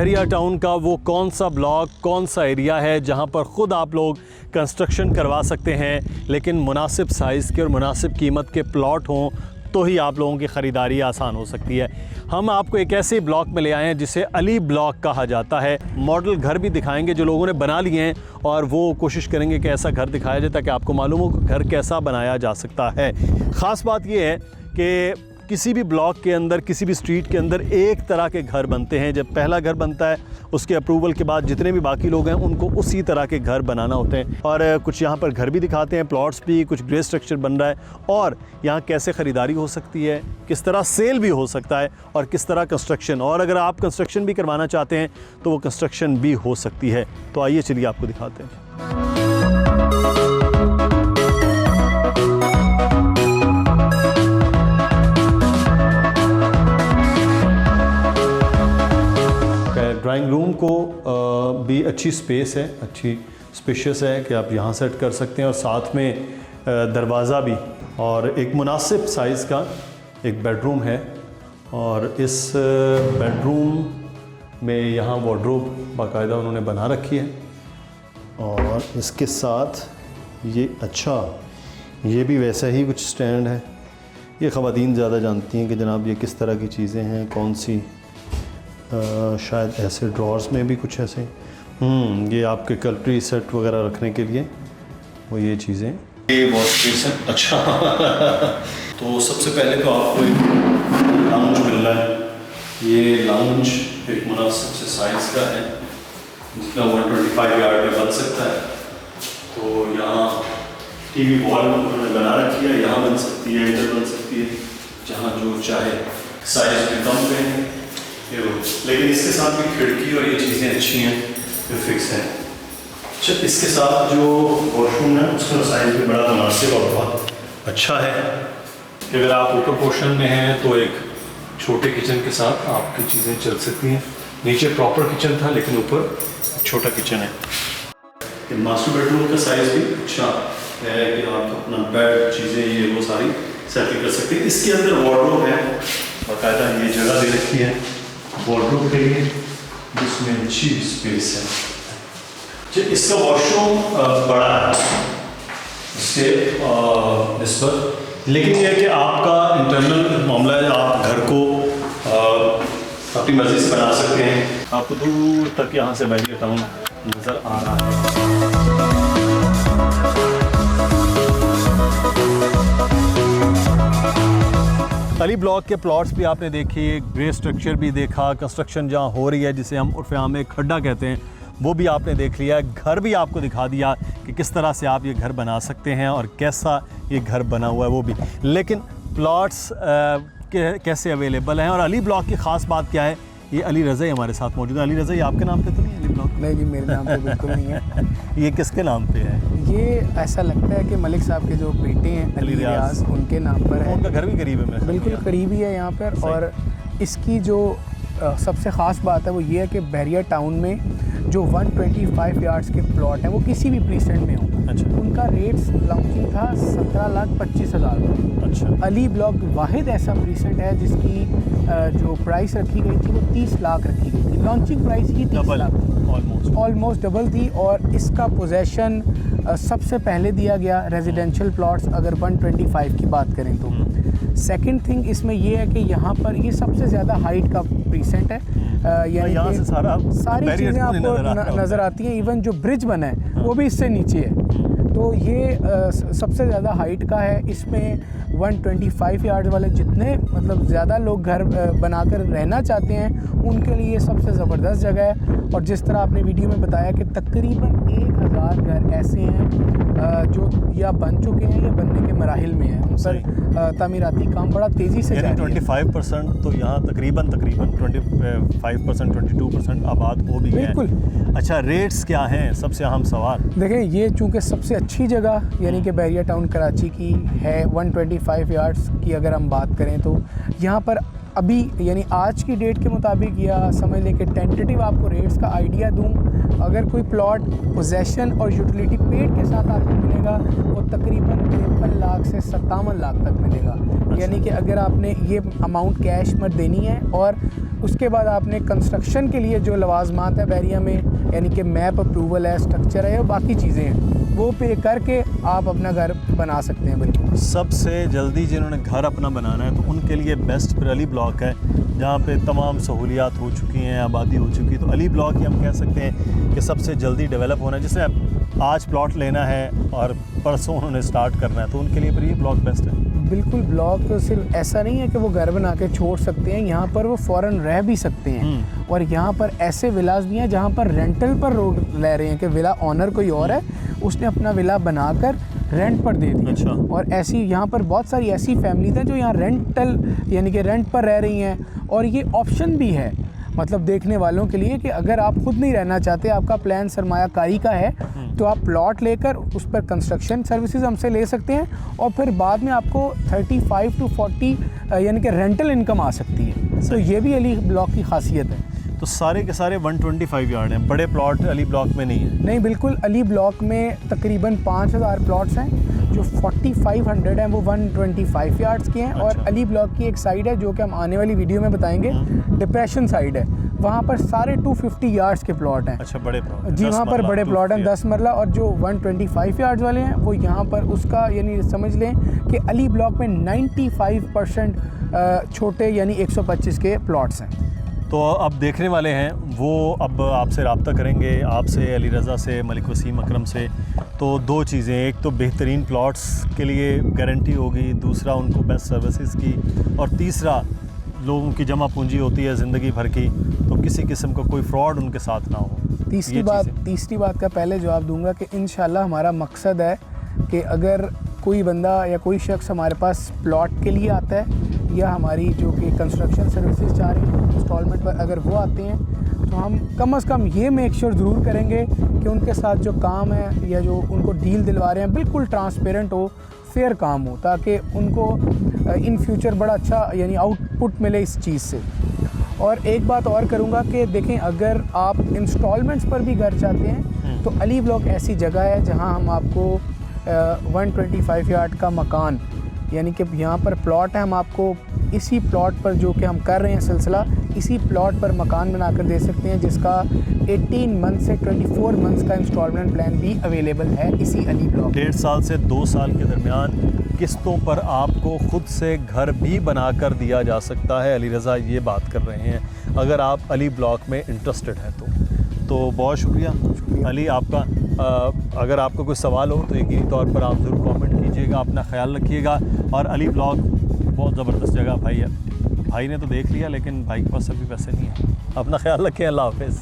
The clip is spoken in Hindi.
बहरिया टाउन का वो कौन सा ब्लॉक, कौन सा एरिया है जहां पर ख़ुद आप लोग कंस्ट्रक्शन करवा सकते हैं, लेकिन मुनासिब साइज़ के और मुनासिब कीमत के प्लॉट हों तो ही आप लोगों की ख़रीदारी आसान हो सकती है। हम आपको एक ऐसे ब्लॉक में ले आए हैं जिसे अली ब्लॉक कहा जाता है। मॉडल घर भी दिखाएंगे जो लोगों ने बना लिए हैं और वो कोशिश करेंगे कि ऐसा घर दिखाया जाए ताकि आपको मालूम हो कि घर कैसा बनाया जा सकता है। ख़ास बात ये है कि किसी भी ब्लॉक के अंदर, किसी भी स्ट्रीट के अंदर एक तरह के घर बनते हैं। जब पहला घर बनता है उसके अप्रूवल के बाद जितने भी बाकी लोग हैं उनको उसी तरह के घर बनाना होते हैं। और कुछ यहाँ पर घर भी दिखाते हैं, प्लॉट्स भी, कुछ ग्रे स्ट्रक्चर बन रहा है और यहाँ कैसे ख़रीदारी हो सकती है, किस तरह सेल भी हो सकता है और किस तरह कंस्ट्रक्शन, और अगर आप कंस्ट्रक्शन भी करवाना चाहते हैं तो वो कंस्ट्रक्शन भी हो सकती है। तो आइए चलिए आपको दिखाते हैं। ड्राइंग रूम को भी अच्छी स्पेस है, अच्छी स्पेशियस है कि आप यहाँ सेट कर सकते हैं और साथ में दरवाज़ा भी, और एक मुनासिब साइज़ का एक बेडरूम है। और इस बेडरूम में यहाँ वार्डरोब बाकायदा उन्होंने बना रखी है और इसके साथ ये भी वैसा ही कुछ स्टैंड है। ये ख़वातीन ज़्यादा जानती हैं कि जनाब ये किस तरह की चीज़ें हैं, कौन सी शायद ऐसे ड्रॉर्स में भी कुछ ऐसे ये आपके कल्ट्री सेट वगैरह रखने के लिए वो ये चीज़ें, ये वॉश बेसिन। अच्छा तो सबसे पहले तो आपको एक लाउंज मिल रहा है। ये लाउंज एक मुनासिब से साइज़ का है जितना 125 यार्ड में बन सकता है। तो यहाँ टीवी वॉल उन्होंने बना रखी है, यहाँ बन सकती है, इधर बन सकती है, जहाँ जो चाहे। साइज़ भी कम पे है लेकिन इसके साथ भी खिड़की और ये चीज़ें अच्छी हैं, जो फिक्स हैं। अच्छा, इसके साथ जो वॉशरूम है उसका साइज़ भी बड़ा मुनासिब और बहुत अच्छा है कि अगर आप ऊपर पोर्शन में हैं तो एक छोटे किचन के साथ आपकी चीज़ें चल सकती हैं। नीचे प्रॉपर किचन था लेकिन ऊपर छोटा किचन है। मास्टर बेडरूम का साइज़ भी अच्छा है कि आप अपना बेड, चीज़ें ये वो सारी सेटल कर सकते हैं। इसके अंदर वार्डरोब है, बाकायदा ये जगह दे रखी है वार्डरोब के लिए जिसमें अच्छी स्पेस है। इसका वॉशरूम बड़ा है इससे निस्बत, लेकिन यह है कि आपका इंटरनल मामला है, आप घर को अपनी मर्जी से बना सकते हैं। आपको दूर तक यहाँ से बहरिया टाउन नज़र आ रहा है। अली ब्लॉक के प्लॉट्स भी आपने देखे, ग्रे स्ट्रक्चर भी देखा, कंस्ट्रक्शन जहाँ हो रही है जिसे हम उर्फ़ आम में खड्डा कहते हैं वो भी आपने देख लिया। घर भी आपको दिखा दिया कि किस तरह से आप ये घर बना सकते हैं और कैसा ये घर बना हुआ है वो भी। लेकिन प्लॉट्स कैसे अवेलेबल हैं और अली ब्लॉक की ख़ास बात क्या है, ये अली रज़ा ही हमारे साथ मौजूद है। अली रज़ा, ये आपके नाम पे तो नहीं अली ब्लॉक? नहीं जी, मेरे नाम पे बिल्कुल नहीं है। ये किसके नाम पे है? ये ऐसा लगता है कि मलिक साहब के जो बेटे हैं अली रियाज, उनके नाम पर है। उनका घर भी करीब है मेरे? बिल्कुल करीब ही है यहाँ पर। और इसकी जो सबसे ख़ास बात है वो ये है कि बहरिया टाउन में जो 125 यार्ड्स के प्लॉट हैं वो किसी भी प्रीसेंट में हों। अच्छा। उनका रेट्स लॉन्चिंग था 17,25,000। अच्छा। अली ब्लॉक वाहिद ऐसा प्रीसेंट है जिसकी जो प्राइस रखी गई थी वो 30 लाख रखी गई थी। लॉन्चिंग प्राइस ही 30 लाख, ऑलमोस्ट डबल थी। और इसका पोजेसन सबसे पहले दिया गया रेजिडेंशियल प्लॉट्स अगर 125 की बात करें तो। सेकंड थिंग इसमें ये है कि यहाँ पर ये सबसे ज़्यादा हाइट का प्रीसेंट है, यानी कि सारी चीज़ें आपको नज़र आती हैं। इवन जो ब्रिज बना है वो भी इससे नीचे है। तो ये सबसे ज़्यादा हाइट का है। इसमें 125 यार्ड वाले जितने मतलब ज़्यादा लोग घर बनाकर रहना चाहते हैं उनके लिए सबसे ज़बरदस्त जगह है। और जिस तरह आपने वीडियो में बताया कि तकरीबन 1000 घर ऐसे हैं जो या बन चुके हैं या बनने के मराहिल में हैं। उन पर तामीराती काम बड़ा तेज़ी से जारी है। 25% तो यहाँ तकरीबन 25%, 22% आबाद हो भी गए। बिल्कुल। अच्छा, रेट्स क्या हैं? सबसे अहम सवाल देखें, ये चूँकि सबसे अच्छी जगह यानी कि बहरिया टाउन कराची की है, 125 यार्ड्स की अगर हम बात करें तो यहाँ पर अभी यानी आज की डेट के मुताबिक या समझ लें कि टेंटेटिव आपको रेट्स का आइडिया दूं, अगर कोई प्लॉट पोजेसन और यूटिलिटी पेड के साथ आपको मिलेगा वो तकरीबन 53 लाख से 57 लाख तक मिलेगा। यानी कि अगर आपने ये अमाउंट कैश में देनी है और उसके बाद आपने कंस्ट्रक्शन के लिए जो लवाजमात है बैरिया में, यानी कि मैप अप्रूवल है, स्ट्रक्चर है, बाकी चीज़ें हैं, वो पे करके आप अपना घर बना सकते हैं। बिल्कुल सबसे जल्दी जिन्होंने घर अपना बनाना है तो उनके लिए बेस्ट फिर अली ब्लॉक है, जहाँ पे तमाम सहूलियात हो चुकी हैं, आबादी हो चुकी है। तो अली ब्लॉक ही हम कह सकते हैं कि सबसे जल्दी डेवलप होना है। जैसे आज प्लॉट लेना है और परसों उन्होंने स्टार्ट करना है, तो उनके लिए फिर ये ब्लॉक बेस्ट है। बिल्कुल, ब्लॉक सिर्फ ऐसा नहीं है कि वो घर बना के छोड़ सकते हैं, यहाँ पर वो फ़ौरन रह भी सकते हैं। और यहाँ पर ऐसे विलास भी हैं जहाँ पर रेंटल पर लोग ले रहे हैं कि विला ऑनर कोई और है, उसने अपना विला बनाकर रेंट पर दे दिया। अच्छा। और ऐसी यहाँ पर बहुत सारी ऐसी फैमिलीज हैं जो यहाँ रेंटल यानी कि रेंट पर रह रही हैं। और ये ऑप्शन भी है मतलब देखने वालों के लिए कि अगर आप खुद नहीं रहना चाहते, आपका प्लान सरमायाकारी का है, तो आप प्लॉट लेकर उस पर कंस्ट्रक्शन सर्विसेज हमसे ले सकते हैं और फिर बाद में आपको 35 to 40 यानी कि रेंटल इनकम आ सकती है। तो ये भी अली ब्लॉक की खासियत है। तो सारे के सारे 125 यार्ड हैं, बड़े प्लॉट अली ब्लॉक में नहीं है? नहीं, बिल्कुल, अली ब्लॉक में तकरीबन 5000 प्लॉट्स हैं, जो 4500 हैं वो 125 यार्ड्स के हैं। और अली ब्लॉक की एक साइड है जो कि हम आने वाली वीडियो में बताएंगे, डिप्रेशन साइड है, वहाँ पर सारे 250 यार्ड्स के प्लॉट हैं। अच्छा, बड़े प्लॉट जी, वहाँ पर बड़े प्लॉट हैं 10 मरला। और जो 125 यार्ड्स वाले हैं वो यहाँ पर उसका यानी समझ लें कि अली ब्लॉक में 95% छोटे यानी 125 के प्लॉट्स हैं। तो अब देखने वाले हैं वो अब आपसे रब्ता करेंगे, आपसे, अली रज़ा से, मलिक वसीम अकरम से। तो दो चीज़ें, एक तो बेहतरीन प्लॉट्स के लिए गारंटी होगी, दूसरा उनको बेस्ट सर्विसेज की, और तीसरा लोगों की जमा पूंजी होती है ज़िंदगी भर की, तो किसी किस्म का कोई फ्रॉड उनके साथ ना हो। तीसरी बात का पहले जवाब दूंगा कि इंशाल्लाह हमारा मकसद है कि अगर कोई बंदा या कोई शख्स हमारे पास प्लॉट के लिए आता है या हमारी जो कि कंस्ट्रक्शन सर्विसेज चाह रही हैं इंस्टॉलमेंट पर, अगर वो आते हैं तो हम कम से कम ये मेक श्योर ज़रूर करेंगे कि उनके साथ जो काम है या जो उनको डील दिलवा रहे हैं बिल्कुल ट्रांसपेरेंट हो, फेयर काम हो, ताकि उनको इन फ्यूचर बड़ा अच्छा यानी आउटपुट मिले इस चीज़ से। और एक बात और करूँगा कि देखें, अगर आप इंस्टॉलमेंट्स पर भी घर चाहते हैं तो अली ब्लॉक ऐसी जगह है जहाँ हम आपको 125 यार्ड का मकान यानी कि यहाँ पर प्लॉट है, हम आपको इसी प्लॉट पर जो कि हम कर रहे हैं सिलसिला, इसी प्लॉट पर मकान बनाकर दे सकते हैं, जिसका 18 मंथ से 24 मंथ्स का इंस्टॉलमेंट प्लान भी अवेलेबल है इसी अली ब्लॉक। 1.5 साल से 2 साल के दरमियान किस्तों पर आपको खुद से घर भी बना कर दिया जा सकता है। अली रज़ा ये बात कर रहे हैं, अगर आप अली ब्लॉक में इंटरेस्टेड हैं तो बहुत शुक्रिया अली आपका। अगर आपका कोई सवाल हो तो यकीनी तौर पर आप ज़रूर कमेंट कीजिएगा। अपना ख्याल रखिएगा। और अली ब्लॉक बहुत ज़बरदस्त जगह भाई है, भाई ने तो देख लिया लेकिन भाई के पास अभी पैसे नहीं है। अपना ख्याल रखें, अल्लाह हाफ़िज़।